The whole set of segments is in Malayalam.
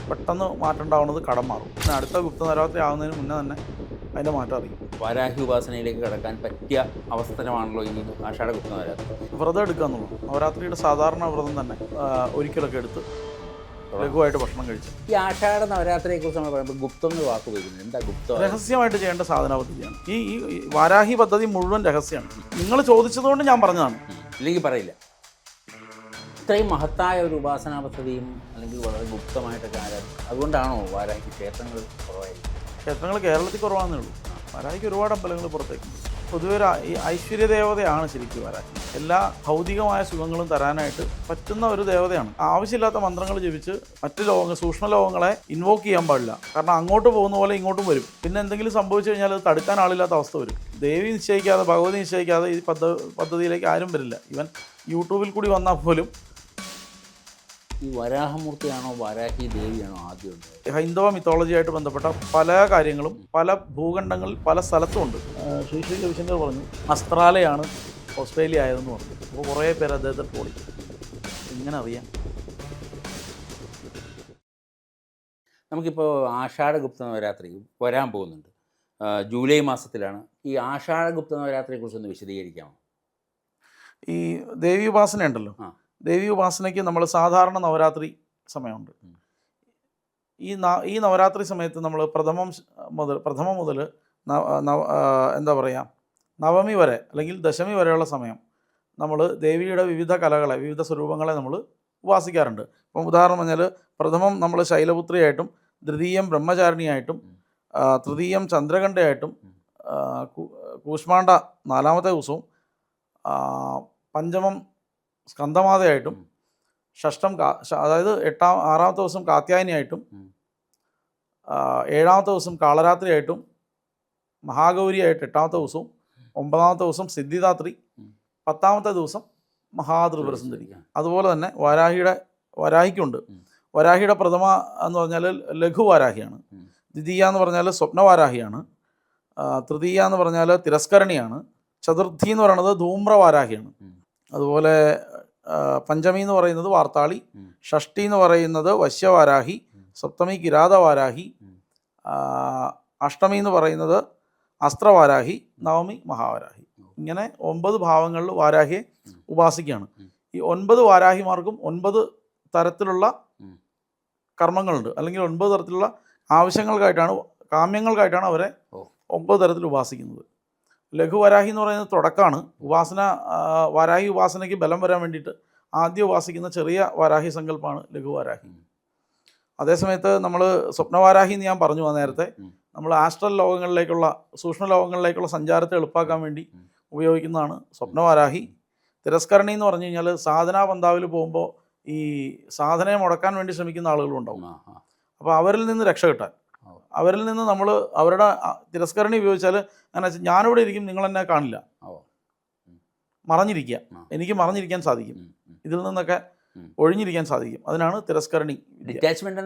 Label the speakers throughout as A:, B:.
A: പെട്ടെന്ന് മാറ്റം ഉണ്ടാവുന്നത് കടം മാറും. പിന്നെ അടുത്ത ഗുപ്ത നവരാത്രി ആവുന്നതിന് മുന്നേ തന്നെ അതിൻ്റെ മാറ്റം അറിയും.
B: വാരാഹി ഉപാസനയിലേക്ക് കടക്കാൻ പറ്റിയ അവസരമാണല്ലോ ഈ ആഷാഢ ഗുപ്ത നവരാത്രി.
A: വ്രതം എടുക്കുക എന്നുള്ളൂ. നവരാത്രിയുടെ സാധാരണ വ്രതം തന്നെ ഒരിക്കലൊക്കെ എടുത്ത് ലഘുവായിട്ട് ഭക്ഷണം കഴിച്ചു.
B: ഈ ആഷാഢ നവരാത്രിയെക്കുറിച്ച് നമ്മൾ പറയുമ്പോൾ ഗുപ്തം എന്ന് വാക്ക് ഉപയോഗിക്കുന്നത് എന്താ ഗുപ്തം?
A: രഹസ്യമായിട്ട് ചെയ്യേണ്ട സാധന പദ്ധതിയാണ്. ഈ വാരാഹി പദ്ധതി മുഴുവൻ രഹസ്യമാണ്. നിങ്ങൾ ചോദിച്ചതുകൊണ്ട് ഞാൻ പറഞ്ഞതാണ്.
B: ഇല്ലെങ്കിൽ പറയില്ല. ഇത്രയും മഹത്തായ ഒരു ഉപാസനാ പദ്ധതിയും അല്ലെങ്കിൽ വളരെ ഗുപ്തമായിട്ടൊക്കെ അതുകൊണ്ടാണോ വാരാഹി ക്ഷേത്രങ്ങൾ കുറവായിരിക്കും?
A: ക്ഷേത്രങ്ങൾ കേരളത്തിൽ കുറവാണെന്നേ ഉള്ളൂ. വാരാഹിക്ക് ഒരുപാട് അമ്പലങ്ങൾ പുറത്തേക്കുണ്ട്. പൊതുവെ ഈ ഐശ്വര്യ ദേവതയാണ് ശരിക്കും വാരാഹി. എല്ലാ ഭൗതികമായ സുഖങ്ങളും തരാനായിട്ട് പറ്റുന്ന ഒരു ദേവതയാണ്. ആവശ്യമില്ലാത്ത മന്ത്രങ്ങൾ ജപിച്ച് മറ്റ് സൂക്ഷ്മ ലോകങ്ങളെ ഇൻവോക്ക് ചെയ്യാൻ പാടില്ല. കാരണം അങ്ങോട്ട് പോകുന്ന പോലെ ഇങ്ങോട്ടും വരും. പിന്നെ എന്തെങ്കിലും സംഭവിച്ചു കഴിഞ്ഞാൽ അത് തടുക്കാൻ ആളില്ലാത്ത അവസ്ഥ വരും. ദേവി നിശ്ചയിക്കാതെ, ഭഗവതി നിശ്ചയിക്കാതെ ഈ പദ്ധതിയിലേക്ക് ആരും വരില്ല. ഈവൻ യൂട്യൂബിൽ കൂടി വന്നാൽ പോലും.
B: ഈ വരാഹമൂർത്തിയാണോ വാരാഹി ദേവിയാണോ ആദ്യം?
A: ഹൈന്ദവ മിത്തോളജിയായിട്ട് ബന്ധപ്പെട്ട പല കാര്യങ്ങളും പല ഭൂഖണ്ഡങ്ങളിൽ പല സ്ഥലത്തുമുണ്ട്. ശ്രീ രവിശങ്കർ പറഞ്ഞു അസ്ത്രാലയാണ് ഓസ്ട്രേലിയ ആയതെന്ന് പറഞ്ഞു. അപ്പോൾ കുറേ പേര് അദ്ദേഹത്തെ പോളി. ഇങ്ങനെ അറിയാം.
B: നമുക്കിപ്പോൾ ആഷാഢ ഗുപ്ത നവരാത്രി വരാൻ പോകുന്നുണ്ട്. ജൂലൈ മാസത്തിലാണ്. ഈ ആഷാഢ ഗുപ്ത നവരാത്രിയെക്കുറിച്ചൊന്ന് വിശദീകരിക്കാമോ?
A: ഈ ദേവി ഉപാസന ഉണ്ടല്ലോ, ദേവി ഉപാസനയ്ക്ക് നമ്മൾ സാധാരണ നവരാത്രി സമയമുണ്ട്. ഈ നവരാത്രി സമയത്ത് നമ്മൾ പ്രഥമം മുതൽ എന്താ പറയുക, നവമി വരെ അല്ലെങ്കിൽ ദശമി വരെയുള്ള സമയം നമ്മൾ ദേവിയുടെ വിവിധ കലകളെ, വിവിധ സ്വരൂപങ്ങളെ നമ്മൾ ഉപാസിക്കാറുണ്ട്. ഇപ്പം ഉദാഹരണം പറഞ്ഞാൽ പ്രഥമം നമ്മൾ ശൈലപുത്രിയായിട്ടും, ദ്വിതീയം ബ്രഹ്മചാരിണിയായിട്ടും, തൃതീയം ചന്ദ്രകണ്ഠയായിട്ടും, കൂഷ്മാണ്ഡ 4-ാമത്തെ ദിവസവും, പഞ്ചമം സ്കന്ദമാതയായിട്ടും, ഷഷ്ടം അതായത് 6-ാമത്തെ ദിവസം കാത്യായനിയായിട്ടും, 7-ാമത്തെ ദിവസം കാളരാത്രിയായിട്ടും, മഹാഗൗരിയായിട്ട് 8-ാമത്തെ ദിവസവും, 9-ാമത്തെ ദിവസം സിദ്ധിദാത്രി, 10-ാമത്തെ ദിവസം മഹാത്രിപുരസുന്ദരി. അതുപോലെ തന്നെ വരാഹിക്കുണ്ട്. വരാഹിയുടെ പ്രഥമ എന്ന് പറഞ്ഞാൽ ലഘുവാരാഹിയാണ്. ദ്വിതീയ എന്ന് പറഞ്ഞാൽ സ്വപ്നവാരാഹിയാണ്. തൃതീയ എന്ന് പറഞ്ഞാൽ തിരസ്കരണിയാണ്. ചതുർത്ഥി എന്ന് പറയുന്നത് ധൂമ്രവാരാഹിയാണ്. അതുപോലെ പഞ്ചമി എന്ന് പറയുന്നത് വാർത്താളി, ഷഷ്ടി എന്ന് പറയുന്നത് വശ്യവാരാഹി, സപ്തമി കിരാതവാരാഹി, അഷ്ടമി എന്ന് പറയുന്നത് അസ്ത്രവാരാഹി, നവമി മഹാവാരാഹി. ഇങ്ങനെ 9 ഭാവങ്ങളിൽ വാരാഹിയെ ഉപാസിക്കുകയാണ്. ഈ 9 വാരാഹിമാർക്കും 9 തരത്തിലുള്ള കർമ്മങ്ങളുണ്ട്. അല്ലെങ്കിൽ 9 തരത്തിലുള്ള ആവശ്യങ്ങൾക്കായിട്ടാണ്, കാമ്യങ്ങൾക്കായിട്ടാണ് അവരെ 9 തരത്തിൽ ഉപാസിക്കുന്നത്. ലഘുവരാഹി എന്ന് പറയുന്നത് തുടക്കമാണ്. വാരാഹി ഉപാസനയ്ക്ക് ബലം വരാൻ വേണ്ടിയിട്ട് ആദ്യം ഉപാസിക്കുന്ന ചെറിയ വാരാഹി സങ്കല്പമാണ് ലഘുവാരാഹി. അതേസമയത്ത് നമ്മൾ സ്വപ്നവാരാഹി എന്ന് ഞാൻ പറഞ്ഞു നേരത്തെ, നമ്മൾ ആസ്ട്രൽ ലോകങ്ങളിലേക്കുള്ള, സൂക്ഷ്മ ലോകങ്ങളിലേക്കുള്ള സഞ്ചാരത്തെ എളുപ്പാക്കാൻ വേണ്ടി ഉപയോഗിക്കുന്നതാണ് സ്വപ്നവാരാഹി. തിരസ്കരണി എന്ന് പറഞ്ഞു കഴിഞ്ഞാൽ സാധനാ പന്താവിൽ പോകുമ്പോൾ ഈ സാധനയെ മുടക്കാൻ വേണ്ടി ശ്രമിക്കുന്ന ആളുകളും ഉണ്ടാവും. അപ്പോൾ അവരിൽ നിന്ന് രക്ഷ കിട്ടാൻ, അവരിൽ നിന്ന് നമ്മൾ അവരുടെ തിരസ്കരണി ഉപയോഗിച്ചാൽ അങ്ങനെ ഞാനിവിടെ ഇരിക്കും, നിങ്ങളെന്നെ കാണില്ല, മറഞ്ഞിരിക്കുക, എനിക്ക് മറഞ്ഞിരിക്കാൻ സാധിക്കും, ഇതിൽ നിന്നൊക്കെ ഒഴിഞ്ഞിരിക്കാൻ സാധിക്കും. അതിനാണ് തിരസ്കരണി. ഡിറ്റാച്ച്മെൻ്റ്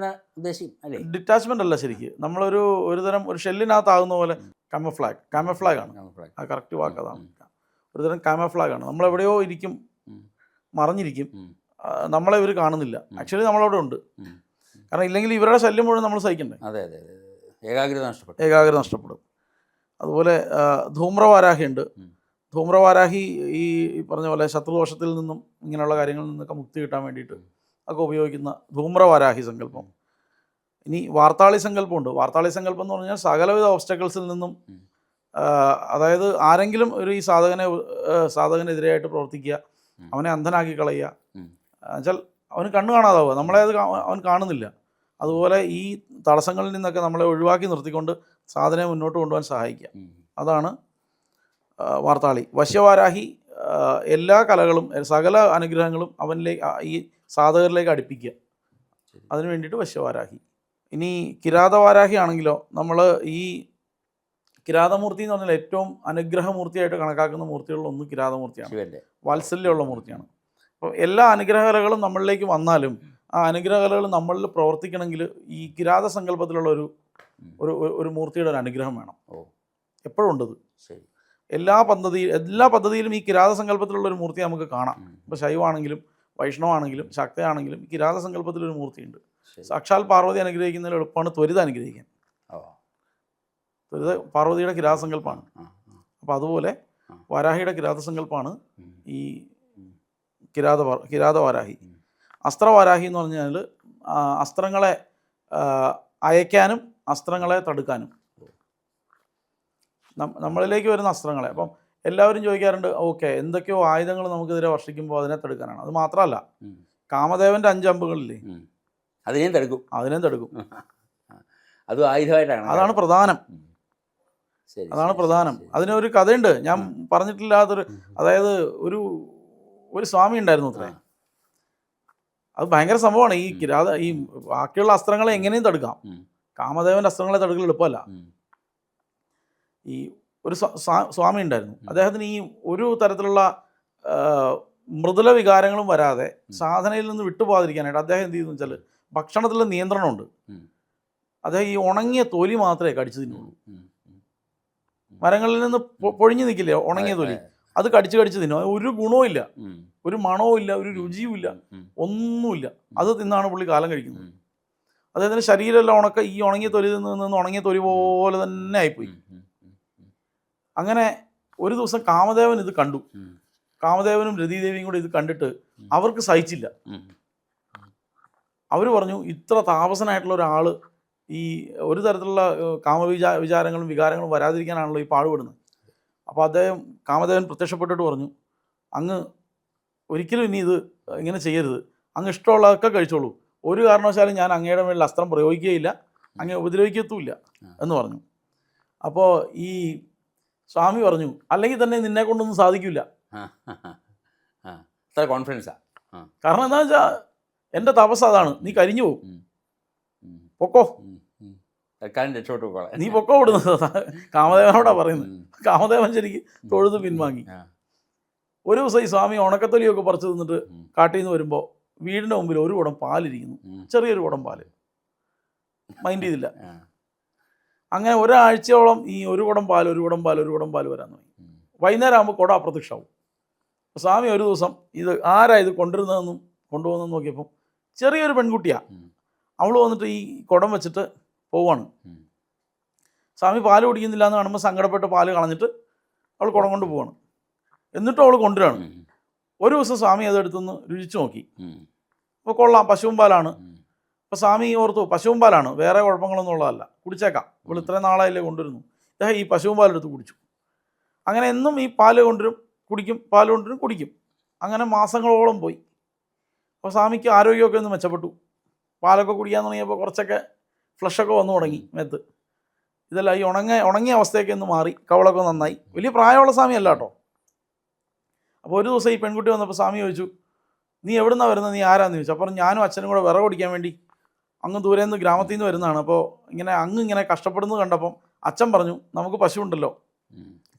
A: അല്ല ശരിക്ക്, നമ്മളൊരു തരം ഒരു ഷെല്ലിനകത്താകുന്ന പോലെ കാമഫ്ലാഗ് ആണ് ആ കറക്റ്റ് വാക്ക്. അതാണ് ഒരുതരം കാമഫ്ലാഗ് ആണ്. നമ്മളെവിടെയോ ഇരിക്കും, മറഞ്ഞിരിക്കും, നമ്മളെ ഇവർ കാണുന്നില്ല, ആക്ച്വലി നമ്മളവിടെ ഉണ്ട്. കാരണം ഇല്ലെങ്കിൽ ഇവരുടെ ശല്യം മുഴുവൻ നമ്മൾ സഹിക്കണ്ടേ.
B: അതെ അതെ അതെ, ഏകാഗ്രത
A: നഷ്ടപ്പെടും. അതുപോലെ ധൂമ്രവാരാഹി ഉണ്ട്. ധൂമ്രവാരാഹി ഈ പറഞ്ഞ പോലെ ശത്രുദോഷത്തിൽ നിന്നും ഇങ്ങനെയുള്ള കാര്യങ്ങളിൽ നിന്നൊക്കെ മുക്തി കിട്ടാൻ വേണ്ടിയിട്ട് ഒക്കെ ഉപയോഗിക്കുന്ന ധൂമ്രവാരാഹി സങ്കല്പം. ഇനി വാർത്താളി സങ്കല്പമുണ്ട്. വാർത്താളി സങ്കല്പം എന്ന് പറഞ്ഞാൽ സകലവിധ ഓബ്സ്റ്റക്കിൾസിൽ നിന്നും, അതായത് ആരെങ്കിലും ഒരു ഈ സാധകനെതിരെയായിട്ട് പ്രവർത്തിക്കുക, അവനെ അന്ധനാക്കി കളയുക, എന്നുവെച്ചാൽ അവന് കണ്ണ് കാണാതാവുക, നമ്മളെ അത് അവൻ കാണുന്നില്ല. അതുപോലെ ഈ തടസ്സങ്ങളിൽ നിന്നൊക്കെ നമ്മളെ ഒഴിവാക്കി നിർത്തിക്കൊണ്ട് സാധനയെ മുന്നോട്ട് കൊണ്ടുപോകാൻ സഹായിക്കുക. അതാണ് വാർത്താളി. വശ്യവാരാഹി എല്ലാ കലകളും സകല അനുഗ്രഹങ്ങളും ഈ സാധകരിലേക്ക് അടുപ്പിക്കുക, അതിനു വേണ്ടിയിട്ട് വശ്യവാരാഹി. ഇനി കിരാതവാരാഹി ആണെങ്കിലോ, നമ്മൾ ഈ കിരാതമൂർത്തി എന്ന് പറഞ്ഞാൽ ഏറ്റവും അനുഗ്രഹമൂർത്തിയായിട്ട് കണക്കാക്കുന്ന മൂർത്തികളിലൊന്ന് കിരാതമൂർത്തിയാണ്. വാത്സല്യമുള്ള മൂർത്തിയാണ്. അപ്പോൾ എല്ലാ അനുഗ്രഹകലകളും നമ്മളിലേക്ക് വന്നാലും ആ അനുഗ്രഹകലകൾ നമ്മളിൽ പ്രവർത്തിക്കണമെങ്കിൽ ഈ കിരാത സങ്കല്പത്തിലുള്ള ഒരു മൂർത്തിയുടെ ഒരു അനുഗ്രഹം വേണം. എപ്പോഴും ഉണ്ടത്. എല്ലാ പദ്ധതിയിലും ഈ കിരാത സങ്കല്പത്തിലുള്ള ഒരു മൂർത്തി നമുക്ക് കാണാം. ഇപ്പോൾ ശൈവമാണെങ്കിലും വൈഷ്ണവാണെങ്കിലും ശക്തയാണെങ്കിലും കിരാത സങ്കല്പത്തിലൊരു മൂർത്തിയുണ്ട്. സാക്ഷാൽ പാർവതി അനുഗ്രഹിക്കുന്നതിൽ എളുപ്പമാണ് ത്വരിത അനുഗ്രഹിക്കാൻ. ത്വരിത പാർവതിയുടെ കിരാതസങ്കല്പമാണ്. അപ്പോൾ അതുപോലെ വാരാഹിയുടെ കിരാതസങ്കല്പമാണ് ഈ കിരാതവാരാഹി. അസ്ത്രവാരാഹി എന്ന് പറഞ്ഞാൽ അസ്ത്രങ്ങളെ അയക്കാനും അസ്ത്രങ്ങളെ തടുക്കാനും, നമ്മളിലേക്ക് വരുന്ന അസ്ത്രങ്ങളെ. അപ്പം എല്ലാവരും ചോദിക്കാറുണ്ട്, ഓക്കെ എന്തൊക്കെയോ ആയുധങ്ങൾ നമുക്കെതിരെ വർഷിക്കുമ്പോൾ അതിനെ തടുക്കാനാണ്. അത് മാത്രമല്ല, കാമദേവൻ്റെ 5 അമ്പുകളില്ലേ,
B: അതിനെയും തടുക്കും. അത് ആയുധമായിട്ടാണ്.
A: അതാണ് പ്രധാനം. അതാണ് പ്രധാനം. അതിനൊരു കഥയുണ്ട്, ഞാൻ പറഞ്ഞിട്ടില്ലാത്തൊരു. അതായത് ഒരു സ്വാമി ഉണ്ടായിരുന്നു അത്രേ. അത് ഭയങ്കര സംഭവമാണ്. ഈ ബാക്കിയുള്ള അസ്ത്രങ്ങളെ എങ്ങനെയും തടുക്കാം, കാമദേവൻ്റെ അസ്ത്രങ്ങളെ തടുക്കൽ എളുപ്പമല്ല. ഈ ഒരു സ്വാമി ഉണ്ടായിരുന്നു. അദ്ദേഹത്തിന് ഈ ഒരു തരത്തിലുള്ള മൃദുല വികാരങ്ങളും വരാതെ സാധനയിൽ നിന്ന് വിട്ടുപോകാതിരിക്കാനായിട്ട് അദ്ദേഹം എന്ത് ചെയ്തെന്ന് വെച്ചാൽ ഭക്ഷണത്തിലുള്ള നിയന്ത്രണമുണ്ട്. അദ്ദേഹം ഈ ഉണങ്ങിയ തൊലി മാത്രമേ കടിച്ചു തിന്നുള്ളൂ. മരങ്ങളിൽ നിന്ന് പൊഴിഞ്ഞു നിൽക്കില്ലേ ഉണങ്ങിയ തൊലി, അത് കടിച്ച് തിന്നും. ഒരു ഗുണവും ഇല്ല, ഒരു മണവും ഇല്ല, ഒരു രുചിയും ഇല്ല, ഒന്നുമില്ല. അത് തിന്നാണ് പുള്ളി കാലം കഴിക്കുന്നത്. അദ്ദേഹത്തിൻ്റെ ശരീരമെല്ലാം ഈ ഉണങ്ങിയ തൊലി നിന്ന് ഉണങ്ങിയ തൊലി പോലെ തന്നെ ആയിപ്പോയി. അങ്ങനെ ഒരു ദിവസം കാമദേവൻ ഇത് കണ്ടു. കാമദേവനും രതിദേവിയും കൂടെ ഇത് കണ്ടിട്ട് അവർക്ക് സഹിച്ചില്ല. അവർ പറഞ്ഞു, ഇത്ര താപസനായിട്ടുള്ള ഒരാൾ ഈ ഒരു തരത്തിലുള്ള വിചാരങ്ങളും വികാരങ്ങളും വരാതിരിക്കാനാണല്ലോ ഈ പാടുപെടുന്നത്. അപ്പോൾ കാമദേവൻ പ്രത്യക്ഷപ്പെട്ടിട്ട് പറഞ്ഞു, അങ്ങ് ഒരിക്കലും ഇനി ഇത് ഇങ്ങനെ ചെയ്യരുത്, അങ്ങ് ഇഷ്ടമുള്ളതൊക്കെ കഴിച്ചോളൂ, ഒരു കാരണവശാലും ഞാൻ അങ്ങയുടെ മേളിൽ അസ്ത്രം പ്രയോഗിക്കുകയില്ല, അങ്ങേ ഉപദ്രവിക്കത്തുമില്ല എന്ന് പറഞ്ഞു. അപ്പോൾ ഈ സ്വാമി പറഞ്ഞു, അല്ലെങ്കിൽ തന്നെ നിന്നെ കൊണ്ടൊന്നും സാധിക്കില്ല.
B: കോൺഫിഡൻസാ.
A: കാരണം എന്താ വെച്ചാൽ എൻ്റെ തപസ് അതാണ്, നീ കരിഞ്ഞു പോകും, പൊക്കോ, നീ പൊക്കോ വിടുന്നത്. കാമദേവനോടാ പറയുന്നത്. കാമദേവൻ ശരിക്കും തൊഴുത് പിൻവാങ്ങി. ഒരു ദിവസം ഈ സ്വാമി ഉണക്കത്തൊലിയൊക്കെ പറിച്ചു തിന്നിട്ട് കാട്ടിൽ നിന്ന് വരുമ്പോൾ വീടിൻ്റെ മുമ്പിൽ ഒരു കുടം പാലിരിക്കുന്നു, ചെറിയൊരു കുടം പാല്. മൈൻഡ് ചെയ്തില്ല. അങ്ങനെ ഒരാഴ്ചയോളം ഈ ഒരു കുടം പാൽ വരാൻ തുടങ്ങി. വൈകുന്നേരം ആകുമ്പോൾ കുടം അപ്രത്യക്ഷമാവും. സ്വാമി ഒരു ദിവസം ഇത് ആരാ ഇത് കൊണ്ടുപോകുന്നതെന്ന് നോക്കിയപ്പം ചെറിയൊരു പെൺകുട്ടിയാണ്. അവൾ വന്നിട്ട് ഈ കുടം വെച്ചിട്ട് പോവാണ്. സ്വാമി പാല് കുടിക്കുന്നില്ല എന്ന് കാണുമ്പോൾ സങ്കടപ്പെട്ട് പാല് കളഞ്ഞിട്ട് അവൾ കുടം കൊണ്ട് പോവാണ്. എന്നിട്ടും അവൾ കൊണ്ടുവരാണ്. ഒരു ദിവസം സ്വാമി അതെടുത്തുനിന്ന് രുചിച്ച് നോക്കി. അപ്പോൾ കൊള്ളാം, പശുവും പാലാണ്. അപ്പോൾ സ്വാമി ഓർത്തു, പശുവും പാലാണ്, വേറെ കുഴപ്പങ്ങളൊന്നും ഉള്ളതല്ല, കുടിച്ചേക്കാം, ഇവൾ ഇത്രയും നാളായില്ലേ കൊണ്ടുവരുന്നു. ഈ പശുവും പാലെടുത്ത് കുടിച്ചു. അങ്ങനെ എന്നും ഈ പാല് കൊണ്ടുവരും, കുടിക്കും. അങ്ങനെ മാസങ്ങളോളം പോയി. അപ്പോൾ സ്വാമിക്ക് ആരോഗ്യമൊക്കെ ഒന്ന് മെച്ചപ്പെട്ടു. പാലൊക്കെ കുടിക്കാൻ തുടങ്ങിയപ്പോൾ കുറച്ചൊക്കെ ഫ്ലഷൊക്കെ വന്നു തുടങ്ങി മേത്ത്. ഇതെല്ലാം ഈ ഉണങ്ങിയ അവസ്ഥയൊക്കെ ഒന്ന് മാറി, കവളൊക്കെ നന്നായി. വലിയ പ്രായമുള്ള സ്വാമി അല്ല കേട്ടോ. അപ്പോൾ ഒരു ദിവസം ഈ പെൺകുട്ടി വന്നപ്പോൾ സ്വാമി ചോദിച്ചു, നീ എവിടുന്നാണ് വരുന്നത്, നീ ആരാന്ന് ചോദിച്ചു. അപ്പോൾ ഞാനും അച്ഛനും കൂടെ വിറക് ഓടിക്കാൻ വേണ്ടി അങ്ങ് ദൂരെ നിന്ന് ഗ്രാമത്തിൽ നിന്ന് വരുന്നതാണ്. അപ്പോൾ ഇങ്ങനെ കഷ്ടപ്പെടുന്നത് കണ്ടപ്പം അച്ഛൻ പറഞ്ഞു, നമുക്ക് പശു ഉണ്ടല്ലോ,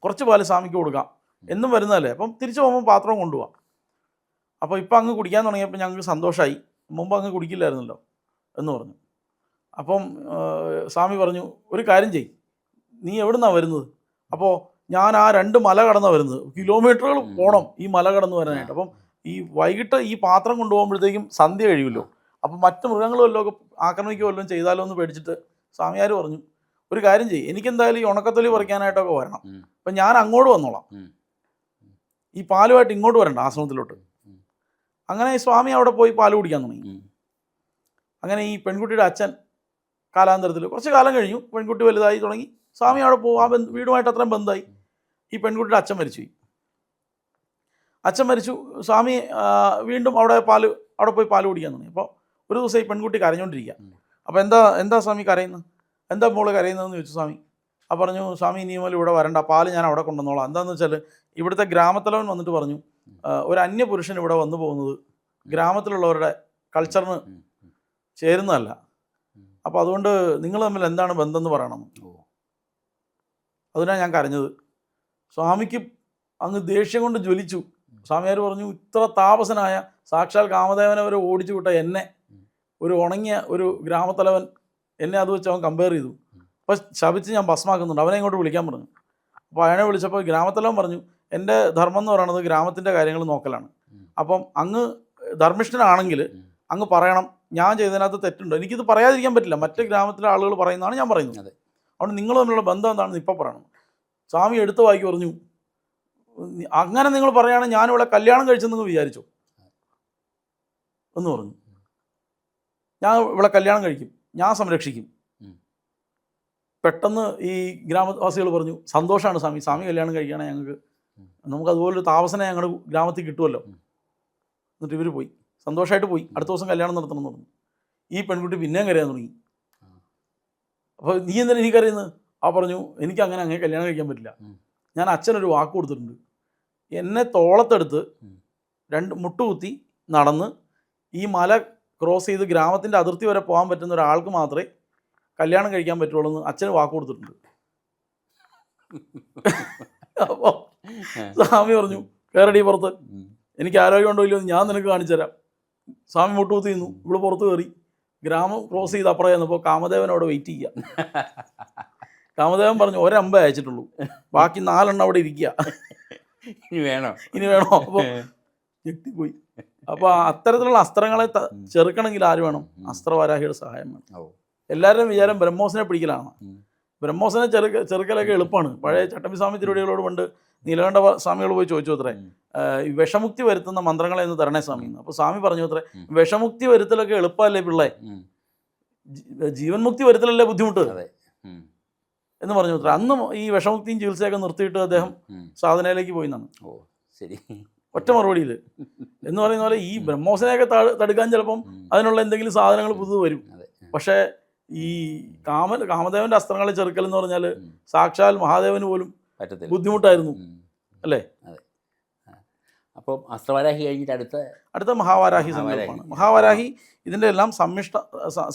A: കുറച്ച് പാല് സ്വാമിക്ക് കൊടുക്കാം, എന്നും വരുന്നതല്ലേ, അപ്പം തിരിച്ചു പോകുമ്പോൾ പാത്രം കൊണ്ടുപോകാം. അപ്പോൾ ഇപ്പം അങ്ങ് കുടിക്കാൻ തുടങ്ങിയപ്പോൾ ഞങ്ങൾക്ക് സന്തോഷമായി, മുമ്പ് അങ്ങ് കുടിക്കില്ലായിരുന്നല്ലോ എന്ന് പറഞ്ഞു. അപ്പം സ്വാമി പറഞ്ഞു, ഒരു കാര്യം ചെയ്യ്, നീ എവിടുന്നാണ് വരുന്നത്? അപ്പോൾ ഞാൻ ആ 2 മല കടന്നാണ് വരുന്നത്, കിലോമീറ്ററുകൾ പോകണം ഈ മല കടന്ന് വരാനായിട്ട്. അപ്പം ഈ വൈകിട്ട് ഈ പാത്രം കൊണ്ടുപോകുമ്പോഴത്തേക്കും സന്ധ്യ കഴിയുമല്ലോ, അപ്പം മറ്റ് മൃഗങ്ങൾ വല്ലതും ആക്രമിക്കുകയോ വല്ലതും ചെയ്താലോ എന്ന് പേടിച്ചിട്ട് സ്വാമിയാർ പറഞ്ഞു, ഒരു കാര്യം ചെയ്യ്, എനിക്കെന്തായാലും ഈ ഉണക്കത്തൊലി പറിക്കാനായിട്ടൊക്കെ വരണം, അപ്പം ഞാൻ അങ്ങോട്ട് വന്നോളാം, ഈ പാലുമായിട്ട് ഇങ്ങോട്ട് വരണ്ട ആശ്രമത്തിലോട്ട്. അങ്ങനെ ഈ സ്വാമി അവിടെ പോയി പാല് കുടിക്കാൻ തുടങ്ങി. അങ്ങനെ ഈ പെൺകുട്ടിയുടെ അച്ഛൻ കാലാന്തരത്തിൽ കുറച്ച് കാലം കഴിഞ്ഞു, പെൺകുട്ടി വലുതായി തുടങ്ങി. സ്വാമി അവിടെ പോകും, ആ വീടുമായിട്ട് അത്രയും ബന്ധമായി. ഈ പെൺകുട്ടിയുടെ അച്ഛൻ മരിച്ചു. സ്വാമി വീണ്ടും അവിടെ പോയി പാല് കുടിക്കാൻ തുടങ്ങി. അപ്പോൾ ഒരു ദിവസം ഈ പെൺകുട്ടി കരഞ്ഞുകൊണ്ടിരിക്കുക. അപ്പോൾ എന്താ സ്വാമി കരയുന്നത്, എന്താ മോള് കരയുന്നതെന്ന് ചോദിച്ചു സ്വാമി. അപ്പോൾ പറഞ്ഞു, സ്വാമി ഇനി മുതൽ ഇവിടെ വരണ്ട, പാല് ഞാൻ അവിടെ കൊണ്ടുവന്നോളാം. എന്താണെന്ന് വെച്ചാൽ ഇവിടുത്തെ ഗ്രാമത്തലവൻ വന്നിട്ട് പറഞ്ഞു, ഒരു അന്യപുരുഷൻ ഇവിടെ വന്നു പോകുന്നത് ഗ്രാമത്തിലുള്ളവരുടെ കൾച്ചറിന് ചേരുന്നതല്ല, അപ്പോൾ അതുകൊണ്ട് നിങ്ങൾ തമ്മിൽ എന്താണ് ബന്ധം എന്ന് പറയണം. അതിനാണ് ഞാൻ കരഞ്ഞത്. സ്വാമിക്ക് അങ്ങ് ദേഷ്യം കൊണ്ട് ജ്വലിച്ചു. സ്വാമിയാർ പറഞ്ഞു, ഇത്ര താപസനായ സാക്ഷാൽ കാമദേവനെ വരെ ഓടിച്ചു വിട്ട എന്നെ ഒരു ഉണങ്ങിയ ഒരു ഗ്രാമത്തലവൻ എന്നെ അത് വെച്ച് അവൻ കമ്പയർ ചെയ്തു. അപ്പോൾ ശപിച്ച് ഞാൻ ഭസ്മാക്കുന്നുണ്ട്, അവനെ ഇങ്ങോട്ട് വിളിക്കാൻ പറഞ്ഞു. അപ്പോൾ അവനെ വിളിച്ചപ്പോൾ ഗ്രാമത്തലവൻ പറഞ്ഞു, എൻ്റെ ധർമ്മം എന്ന് പറയുന്നത് ഗ്രാമത്തിൻ്റെ കാര്യങ്ങൾ നോക്കലാണ്. അപ്പം അങ്ങ് ധർമ്മിഷ്ഠനാണെങ്കിൽ അങ്ങ് പറയണം, ഞാൻ ചെയ്തതിനകത്ത് തെറ്റുണ്ടോ? എനിക്കിത് പറയാതിരിക്കാൻ പറ്റില്ല. മറ്റ് ഗ്രാമത്തിലെ ആളുകൾ പറയുന്നതാണ് ഞാൻ പറയുന്നത്.
B: അതെ.
A: അതുകൊണ്ട് നിങ്ങൾ തമ്മിലുള്ള ബന്ധം എന്താണെന്ന് ഇപ്പം പറയണം. സ്വാമി എടുത്തു വായിക്ക് പറഞ്ഞു, അങ്ങനെ നിങ്ങൾ പറയുകയാണെങ്കിൽ ഞാനിവിടെ കല്യാണം കഴിച്ചെന്ന് വിചാരിച്ചു എന്ന് പറഞ്ഞു. ഞാൻ ഇവിടെ കല്യാണം കഴിക്കും, ഞാൻ സംരക്ഷിക്കും. പെട്ടെന്ന് ഈ ഗ്രാമവാസികൾ പറഞ്ഞു, സന്തോഷമാണ് സ്വാമി, സ്വാമി കല്യാണം കഴിക്കുകയാണെങ്കിൽ ഞങ്ങൾക്ക് നമുക്ക് അതുപോലൊരു താമസനെ ഞങ്ങളുടെ ഗ്രാമത്തിൽ കിട്ടുമല്ലോ. എന്നിട്ട് ഇവർ പോയി, സന്തോഷമായിട്ട് പോയി. അടുത്ത ദിവസം കല്യാണം നടത്തണം എന്ന് പറഞ്ഞു. ഈ പെൺകുട്ടി പിന്നെയും കരയാൻ തുടങ്ങി. അപ്പോൾ നീ എന്തിനാ എനിക്കറിയുന്നത്? ആ പറഞ്ഞു, എനിക്ക് അങ്ങനെ കല്യാണം കഴിക്കാൻ പറ്റില്ല. ഞാൻ അച്ഛനൊരു വാക്ക് കൊടുത്തിട്ടുണ്ട്, എന്നെ തോളത്തെടുത്ത് മുട്ടുകുത്തി നടന്ന് ഈ മല ക്രോസ് ചെയ്ത് ഗ്രാമത്തിൻ്റെ അതിർത്തി വരെ പോകാൻ പറ്റുന്ന ഒരാൾക്ക് മാത്രമേ കല്യാണം കഴിക്കാൻ പറ്റുള്ളൂ എന്ന് അച്ഛന് വാക്ക് കൊടുത്തിട്ടുണ്ട്. അപ്പോൾ സ്വാമി പറഞ്ഞു, കയറടി പുറത്ത്, എനിക്ക് ആരോഗ്യമുണ്ടോ ഇല്ലയോ ഞാൻ നിനക്ക് കാണിച്ചു തരാം. സ്വാമി മുട്ടുകുത്തി നിന്നു. ഇവിടെ പുറത്ത് കയറി ഗ്രാമം ക്രോസ് ചെയ്ത് അപ്പുറം ചെന്നപ്പോൾ കാമദേവൻ അവിടെ വെയിറ്റ് ചെയ്യുക. കാമദേവൻ പറഞ്ഞു, ഒരമ്പ അയച്ചിട്ടുള്ളൂ, ബാക്കി 4 അവിടെ ഇരിക്കുക, ഇനി വേണോ? അപ്പോൾ ഞെട്ടിപ്പോയി. അപ്പോൾ അത്തരത്തിലുള്ള അസ്ത്രങ്ങളെ ചെറുക്കണമെങ്കിൽ ആര് വേണം? അസ്ത്രവാരാഹിയുടെ സഹായം വേണം. എല്ലാവരും വിചാരം ബ്രഹ്മോസിനെ പിടിക്കലാണ്. ബ്രഹ്മോസിനെ ചെറുക്കലൊക്കെ എളുപ്പമാണ്. പഴയ ചട്ടമ്പിസ്വാമി തിരുവടികളോട് പണ്ട് നീലകണ്ഠ സ്വാമികൾ പോയി ചോദിച്ചു അത്രേ, വിഷമുക്തി വരുത്തുന്ന മന്ത്രങ്ങളെ എന്ന് തരണേ സ്വാമി എന്ന്. അപ്പോൾ സ്വാമി പറഞ്ഞു അത്രേ, വിഷമുക്തി വരുത്തലൊക്കെ എളുപ്പമല്ലേ പിള്ളേ, ജീവൻ മുക്തി വരുത്തലല്ലേ ബുദ്ധിമുട്ട് എന്ന് പറഞ്ഞു അത്ര. അന്ന് ഈ വിഷമുക്തിയും ചികിത്സയൊക്കെ നിർത്തിയിട്ട് അദ്ദേഹം സാധനയിലേക്ക് പോയി എന്നാണ്.
B: ശരി,
A: ഒറ്റ മറുപടിയിൽ. എന്ന് പറയുന്ന പോലെ ഈ ബ്രഹ്മോസിനെയൊക്കെ തടുക്കാൻ ചിലപ്പം അതിനുള്ള എന്തെങ്കിലും സാധനങ്ങൾ പുതുത് വരും. പക്ഷേ ഈ കാമദേവന്റെ അസ്ത്രങ്ങളെ ചെറുക്കൽ എന്ന് പറഞ്ഞാൽ സാക്ഷാൽ മഹാദേവന് പോലും ബുദ്ധിമുട്ടായിരുന്നു അല്ലേ?
B: അപ്പോൾ അസ്ത്രവാരാഹി കഴിഞ്ഞിട്ട് അടുത്ത
A: മഹാവാരാഹി സങ്കല്പമാണ്. മഹാവാരാഹി ഇതിൻ്റെ എല്ലാം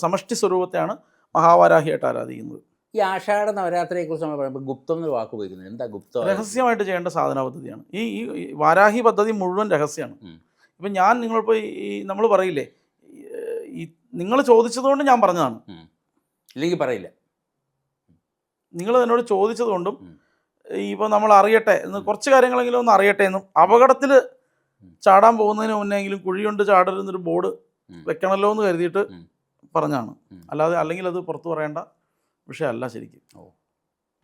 A: സമഷ്ടി സ്വരൂപത്തെയാണ് മഹാവാരാഹിയായിട്ട് ആരാധിക്കുന്നത്.
B: ഈ ആഷാഢ നവരാത്രിയെക്കുറിച്ച് നമ്മൾ പറയുമ്പോൾ ഗുപ്തം എന്നൊരു വാക്ക് ഉപയോഗിക്കുന്നത് എന്താ? ഗുപ്തം
A: രഹസ്യമായിട്ട് ചെയ്യേണ്ട സാധന പദ്ധതിയാണ്. ഈ വാരാഹി പദ്ധതി മുഴുവൻ രഹസ്യമാണ്. ഇപ്പം ഞാൻ നിങ്ങളിപ്പോൾ ഈ നമ്മൾ പറയില്ലേ, ഈ നിങ്ങൾ ചോദിച്ചതുകൊണ്ട് ഞാൻ പറഞ്ഞതാണ്,
B: ഇല്ലെങ്കിൽ പറയില്ല.
A: നിങ്ങൾ എന്നോട് ചോദിച്ചതുകൊണ്ടും ഇപ്പോൾ നമ്മൾ അറിയട്ടെ എന്ന്, കുറച്ച് കാര്യങ്ങളെങ്കിലും ഒന്ന് അറിയട്ടെ എന്നും, അപകടത്തിൽ ചാടാൻ പോകുന്നതിന് മുന്നെങ്കിലും കുഴികൊണ്ട് ചാടരുന്നൊരു ബോർഡ് വെക്കണമല്ലോ എന്ന് കരുതിയിട്ട് പറഞ്ഞാണ്. അല്ലെങ്കിൽ അത് പുറത്ത് പറയേണ്ട വിഷയമല്ല ശരിക്കും.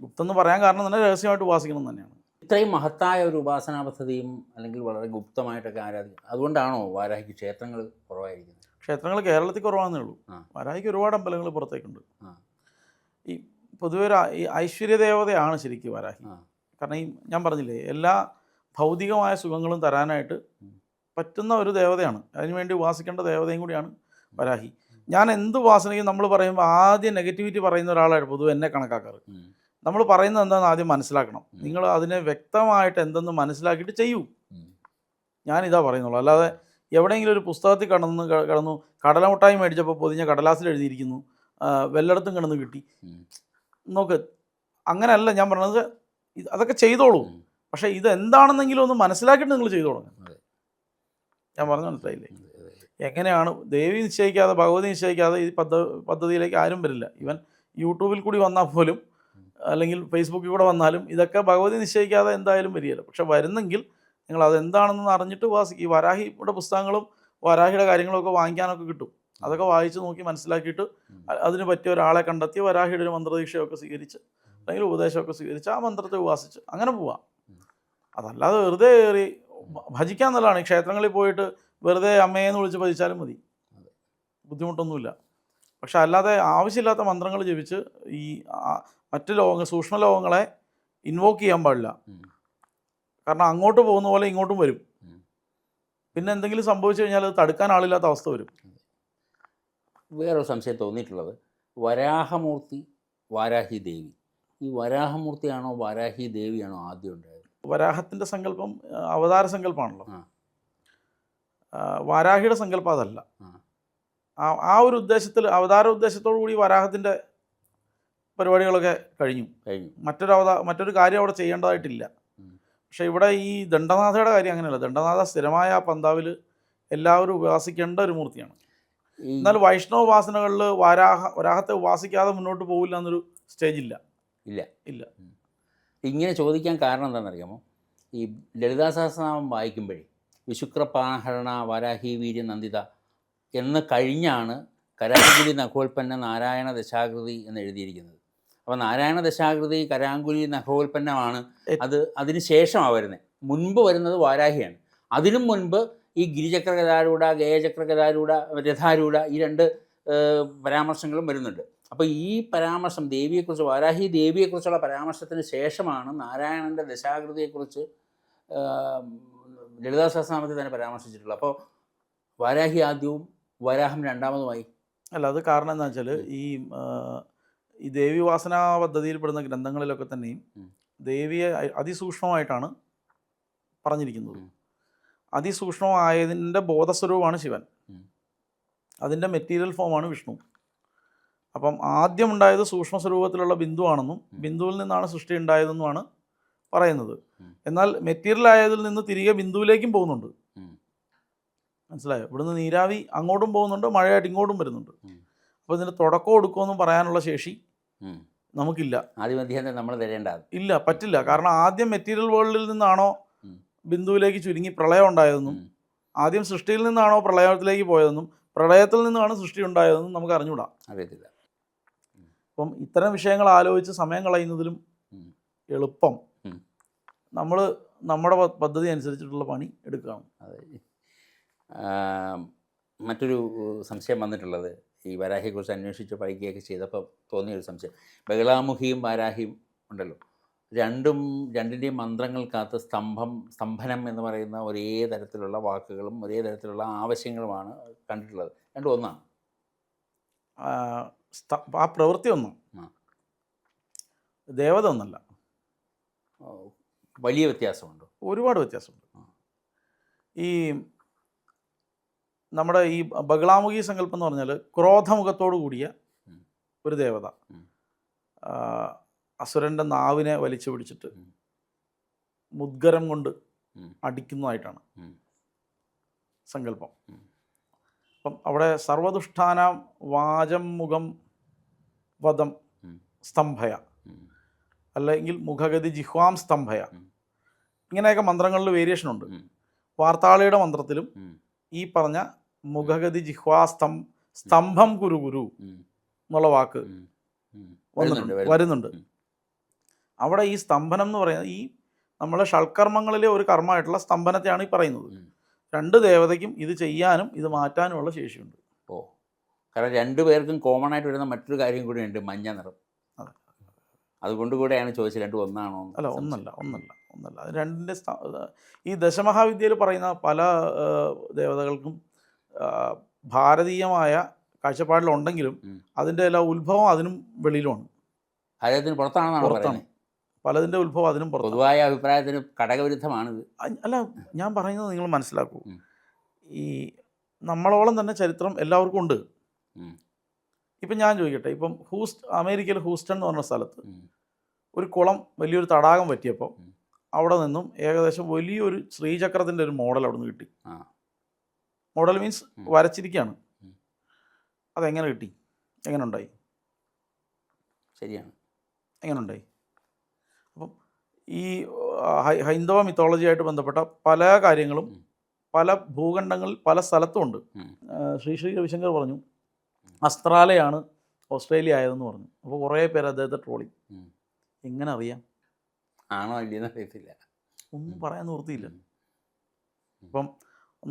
A: ഗുപ്തം എന്ന് പറയാൻ കാരണം തന്നെ രഹസ്യമായിട്ട് ഉപാസിക്കണം തന്നെയാണ്.
B: ഇത്രയും മഹത്തായ ഒരു ഉപാസനാ പദ്ധതിയും അല്ലെങ്കിൽ വളരെ ഗുപ്തമായിട്ടൊക്കെ ആരാധിക്കും, അതുകൊണ്ടാണോ വാരാഹിക്ക് ക്ഷേത്രങ്ങൾ കുറവായിരിക്കുന്നത്?
A: ക്ഷേത്രങ്ങൾ കേരളത്തിൽ കുറവാണെന്നേ ഉള്ളൂ. വാരാഹിക്ക് ഒരുപാട് അമ്പലങ്ങൾ പുറത്തേക്കുണ്ട്. ഈ പൊതുവെ ഈ ഐശ്വര്യ ദേവതയാണ് ശരിക്കും വാരാഹി. കാരണം ഈ ഞാൻ പറഞ്ഞില്ലേ, എല്ലാ ഭൗതികമായ സുഖങ്ങളും തരാനായിട്ട് പറ്റുന്ന ഒരു ദേവതയാണ്. അതിനുവേണ്ടി ഉപാസിക്കേണ്ട ദേവതയും കൂടിയാണ് വരാഹി. ഞാൻ എന്ത് ഉപാസനയും നമ്മൾ പറയുമ്പോൾ ആദ്യം നെഗറ്റിവിറ്റി പറയുന്ന ഒരാളായിട്ട് പൊതുവെ എന്നെ കണക്കാക്കാറ്. നമ്മൾ പറയുന്നത് എന്താണെന്ന് ആദ്യം മനസ്സിലാക്കണം. നിങ്ങൾ അതിനെ വ്യക്തമായിട്ട് എന്തെന്ന് മനസ്സിലാക്കിയിട്ട് ചെയ്യൂ. ഞാനിതാ പറയുന്നുള്ളൂ. അല്ലാതെ എവിടെയെങ്കിലും ഒരു പുസ്തകത്തിൽ കടന്നു കടലമുട്ടായി മേടിച്ചപ്പോൾ പൊതിഞ്ഞ കടലാസിൽ എഴുതിയിരിക്കുന്നു, വല്ലയിടത്തും കിടന്ന് കിട്ടി, നോക്ക്, അങ്ങനെയല്ല ഞാൻ പറഞ്ഞത്. അതൊക്കെ ചെയ്തോളൂ, പക്ഷേ ഇതെന്താണെന്നെങ്കിലും ഒന്ന് മനസ്സിലാക്കിയിട്ട് നിങ്ങൾ ചെയ്തു തുടങ്ങും. ഞാൻ പറഞ്ഞു മനസ്സിലായില്ലേ? എങ്ങനെയാണ് ദേവി നിശ്ചയിക്കാതെ ഭഗവതി നിശ്ചയിക്കാതെ ഈ പദ്ധതിയിലേക്ക് ആരും വരില്ല. ഈവൻ യൂട്യൂബിൽ കൂടി വന്നാൽ പോലും അല്ലെങ്കിൽ ഫേസ്ബുക്കിൽ കൂടെ വന്നാലും ഇതൊക്കെ ഭഗവതി നിശ്ചയിക്കാതെ എന്തായാലും വരികയില്ല. പക്ഷെ വരുന്നെങ്കിൽ നിങ്ങൾ അതെന്താണെന്ന് അറിഞ്ഞിട്ട് ഈ വരാഹിയുടെ പുസ്തകങ്ങളും വരാഹിയുടെ കാര്യങ്ങളൊക്കെ വാങ്ങിക്കാനൊക്കെ കിട്ടും. അതൊക്കെ വായിച്ച് നോക്കി മനസ്സിലാക്കിയിട്ട് അതിന് പറ്റിയ ഒരാളെ കണ്ടെത്തി വരാഹിയുടെ ഒരു മന്ത്രദീക്ഷയൊക്കെ സ്വീകരിച്ച് അല്ലെങ്കിൽ ഉപദേശമൊക്കെ സ്വീകരിച്ച് ആ മന്ത്രത്തെ ഉപാസിച്ച് അങ്ങനെ പോവാം. അതല്ലാതെ വെറുതെ കയറി ഭജിക്കാൻ നല്ലതാണ്. ഈ ക്ഷേത്രങ്ങളിൽ പോയിട്ട് വെറുതെ അമ്മയെന്ന് വിളിച്ച് ഭജിച്ചാലും മതി, ബുദ്ധിമുട്ടൊന്നുമില്ല. പക്ഷെ അല്ലാതെ ആവശ്യമില്ലാത്ത മന്ത്രങ്ങൾ ജപിച്ച് ഈ മറ്റ് സൂക്ഷ്മ ലോകങ്ങളെ ഇൻവോക്ക് ചെയ്യാൻ പാടില്ല. കാരണം അങ്ങോട്ട് പോകുന്ന പോലെ ഇങ്ങോട്ടും വരും. പിന്നെ എന്തെങ്കിലും സംഭവിച്ചു കഴിഞ്ഞാൽ അത് തടുക്കാൻ ആളില്ലാത്ത അവസ്ഥ വരും.
B: വേറൊരു സംശയം തോന്നിയിട്ടുള്ളത്, വരാഹമൂർത്തി വാരാഹി ദേവി, ഈ വരാഹമൂർത്തിയാണോ വാരാഹി ദേവിയാണോ ആദ്യം ഉണ്ടായത്?
A: വരാഹത്തിൻ്റെ സങ്കല്പം അവതാര സങ്കല്പമാണല്ലോ. വാരാഹിയുടെ സങ്കല്പം അതല്ല. ആ ഒരു ഉദ്ദേശത്തിൽ, അവതാര ഉദ്ദേശത്തോടു കൂടി വരാഹത്തിൻ്റെ പരിപാടികളൊക്കെ കഴിഞ്ഞു. മറ്റൊരു കാര്യം അവിടെ ചെയ്യേണ്ടതായിട്ടില്ല. പക്ഷേ ഇവിടെ ഈ ദണ്ഡനാഥയുടെ കാര്യം അങ്ങനെയല്ല. ദണ്ഡനാഥ സ്ഥിരമായ ആ പന്താവിൽ എല്ലാവരും ഉപാസിക്കേണ്ട ഒരു മൂർത്തിയാണ്. എന്നാൽ വൈഷ്ണവ ഉപാസനകളിൽ വരാഹത്തെ ഉപാസിക്കാതെ മുന്നോട്ട് പോകില്ല എന്നൊരു സ്റ്റേജില്ല. ഇല്ല.
B: ഇങ്ങനെ ചോദിക്കാൻ കാരണം എന്താണെന്നറിയാമോ? ഈ ലളിതാ സഹസ്രനാമം വായിക്കുമ്പോഴേ വിശുക്രപാഹരണ വരാഹി വീര്യ നന്ദിത എന്ന് കഴിഞ്ഞാണ് കരാങ്കുലി നഖോൽപ്പന്ന നാരായണ ദശാകൃതി എന്ന് എഴുതിയിരിക്കുന്നത്. അപ്പോൾ നാരായണ ദശാകൃതി കരാങ്കുലി നഖോൽപ്പന്നമാണ്. അതിന് ശേഷമാണ് വരുന്നത്. മുൻപ് വരുന്നത് വാരാഹിയാണ്. അതിനും മുൻപ് ഈ ഗിരിചക്ര ഗതാരൂഢ, ഗേയചക്ര ഗതാരൂഢ, രഥാരൂഢ ഈ 2 പരാമർശങ്ങളും വരുന്നുണ്ട്. അപ്പോൾ ഈ പരാമർശം ദേവിയെക്കുറിച്ച്, വാരാഹി ദേവിയെക്കുറിച്ചുള്ള പരാമർശത്തിന് ശേഷമാണ് നാരായണൻ്റെ ദശാകൃതിയെക്കുറിച്ച് ലളിതാ സഹസ്രനാമത്തിൽ തന്നെ പരാമർശിച്ചിട്ടുള്ളത്. അപ്പോൾ വാരാഹി ആദ്യവും വരാഹം രണ്ടാമതുമായി.
A: അല്ല, അത് കാരണം എന്താ വെച്ചാൽ ഈ ദേവീവാസന പദ്ധതിയിൽപ്പെടുന്ന ഗ്രന്ഥങ്ങളിലൊക്കെ തന്നെയും ദേവിയെ അതിസൂക്ഷ്മമായിട്ടാണ് പറഞ്ഞിരിക്കുന്നത്. അതിസൂക്ഷ്മമായതിൻ്റെ ബോധസ്വരൂപമാണ് ശിവൻ, അതിൻ്റെ മെറ്റീരിയൽ ഫോമാണ് വിഷ്ണു. അപ്പം ആദ്യം ഉണ്ടായത് സൂക്ഷ്മ സ്വരൂപത്തിലുള്ള ബിന്ദുവാണെന്നും ബിന്ദുവിൽ നിന്നാണ് സൃഷ്ടി ഉണ്ടായതെന്നുമാണ് പറയുന്നത്. എന്നാൽ മെറ്റീരിയൽ ആയതിൽ നിന്ന് തിരികെ ബിന്ദുവിലേക്കും പോകുന്നുണ്ട്. മനസ്സിലായോ? ഇവിടുന്ന് നീരാവി അങ്ങോട്ടും പോകുന്നുണ്ട്, മഴയായിട്ട് ഇങ്ങോട്ടും വരുന്നുണ്ട്. അപ്പോൾ ഇതിന് തുടക്കം എടുക്കുമെന്നും പറയാനുള്ള ശേഷി നമുക്കില്ല.
B: ആദ്യം നമ്മൾ തരേണ്ടത്
A: ഇല്ല, പറ്റില്ല. കാരണം ആദ്യം മെറ്റീരിയൽ വേൾഡിൽ നിന്നാണോ ബിന്ദുവിലേക്ക് ചുരുങ്ങി പ്രളയം ഉണ്ടായതെന്നും ആദ്യം സൃഷ്ടിയിൽ നിന്നാണോ പ്രളയത്തിലേക്ക് പോയതെന്നും പ്രളയത്തിൽ നിന്നാണ് സൃഷ്ടി ഉണ്ടായതെന്നും നമുക്ക് അറിഞ്ഞൂടാ,
B: അറിയത്തില്ല.
A: അപ്പം ഇത്തരം വിഷയങ്ങൾ ആലോചിച്ച് സമയം കളയുന്നതിലും എളുപ്പം നമ്മൾ നമ്മുടെ പദ്ധതി അനുസരിച്ചിട്ടുള്ള പണി എടുക്കുകയാണ്.
B: അതെ. മറ്റൊരു സംശയം വന്നിട്ടുള്ളത്, ഈ വരാഹിയെക്കുറിച്ച് അന്വേഷിച്ച് പഠിക്കുകയൊക്കെ ചെയ്തപ്പോൾ തോന്നിയൊരു സംശയം, ബഗളാമുഖിയും വാരാഹിയും ഉണ്ടല്ലോ, രണ്ടിൻ്റെയും മന്ത്രങ്ങൾക്കകത്ത് സ്തംഭനം എന്ന് പറയുന്ന ഒരേ തരത്തിലുള്ള വാക്കുകളും ഒരേ തരത്തിലുള്ള ആവശ്യങ്ങളുമാണ് കണ്ടിട്ടുള്ളത്. രണ്ടും ഒന്നാണ്.
A: ആ പ്രവൃത്തി ഒന്നും, ദേവത ഒന്നല്ല.
B: വലിയ വ്യത്യാസമുണ്ടോ?
A: ഒരുപാട് വ്യത്യാസമുണ്ട്. ഈ നമ്മുടെ ഈ ബഗളാമുഖി സങ്കല്പം എന്ന് പറഞ്ഞാൽ ക്രോധമുഖത്തോടു കൂടിയ ഒരു ദേവത, അസുരൻ്റെ നാവിനെ വലിച്ചു പിടിച്ചിട്ട് മുദ്ഗരം കൊണ്ട് അടിക്കുന്നതായിട്ടാണ് സങ്കല്പം. അപ്പം അവിടെ സർവദുഷ്ടാനാം വാചം മുഖം വദം സ്തംഭയ, അല്ലെങ്കിൽ മുഖഗതി ജിഹ്വാം സ്തംഭയ, ഇങ്ങനെയൊക്കെ മന്ത്രങ്ങളിൽ വേരിയേഷൻ ഉണ്ട്. വാർത്താളിയുടെ മന്ത്രത്തിലും ഈ പറഞ്ഞ മുഖഗതി ജിഹ്വാ സ്തംഭം കുരു കുരു എന്നുള്ള വാക്ക് വരുന്നുണ്ട്. അവിടെ ഈ സ്തംഭനം എന്ന് പറയുന്നത് ഈ നമ്മളെ ഷൾക്കർമ്മങ്ങളിലെ ഒരു കർമ്മമായിട്ടുള്ള സ്തംഭനത്തെയാണ് ഈ പറയുന്നത്. 2 ദേവതയ്ക്കും ഇത് ചെയ്യാനും ഇത് മാറ്റാനുമുള്ള ശേഷിയുണ്ട്.
B: ഓ, കാരണം 2 പേർക്കും കോമൺ ആയിട്ട് വരുന്ന മറ്റൊരു കാര്യം കൂടിയുണ്ട്, മഞ്ഞ നിറം. അതുകൊണ്ട് കൂടെയാണ് ചോദിച്ചത്, 2 ഒന്നാണോ?
A: അല്ല, ഒന്നല്ല. അത് 2ൻ്റെ ഈ ദശമഹാവിദ്യയിൽ പറയുന്ന പല ദേവതകൾക്കും ഭാരതീയമായ കാഴ്ചപ്പാടിലുണ്ടെങ്കിലും അതിൻ്റെ എല്ലാ ഉത്ഭവം അതിനും വെളിയിലുമാണ്.
B: ഭാരതത്തിന് പുറത്താണ്.
A: പലതിൻ്റെ ഉത്ഭവം അതിനും പുറത്ത്.
B: പൊതുവായ അഭിപ്രായത്തിന് ഘടകവിരുദ്ധമാണിത്.
A: അല്ല, ഞാൻ പറയുന്നത് നിങ്ങൾ മനസ്സിലാക്കൂ. ഈ നമ്മളോളം തന്നെ ചരിത്രം എല്ലാവർക്കും ഉണ്ട്. ഇപ്പം ഞാൻ ചോദിക്കട്ടെ, ഇപ്പം അമേരിക്കയിൽ ഹൂസ്റ്റൺ എന്ന് പറഞ്ഞ സ്ഥലത്ത് ഒരു കുളം, വലിയൊരു തടാകം പറ്റിയപ്പോൾ അവിടെ നിന്നും ഏകദേശം വലിയൊരു ശ്രീചക്രത്തിൻ്റെ ഒരു മോഡൽ അവിടെ നിന്ന് കിട്ടി. മോഡൽ മീൻസ് വരച്ചിരിക്കുകയാണ്. അതെങ്ങനെ കിട്ടി? എങ്ങനെ ഉണ്ടായി?
B: ശരിയാണ്,
A: എങ്ങനെ ഉണ്ടായി? അപ്പം ഈ ഹൈന്ദവ മിത്തോളജിയായിട്ട് ബന്ധപ്പെട്ട പല കാര്യങ്ങളും പല ഭൂഖണ്ഡങ്ങളിൽ പല സ്ഥലത്തും ഉണ്ട്. ശ്രീ രവിശങ്കർ പറഞ്ഞു അസ്ത്രാലയാണ് ഓസ്ട്രേലിയ ആയതെന്ന് പറഞ്ഞു. അപ്പോൾ കുറേ പേര് അദ്ദേഹത്തെ ട്രോളി. എങ്ങനെ അറിയാം?
B: ആണോ ഇല്ലെന്ന് അറിയത്തില്ല,
A: ഒന്നും പറയാൻ നിവൃത്തിയില്ല. ഇപ്പം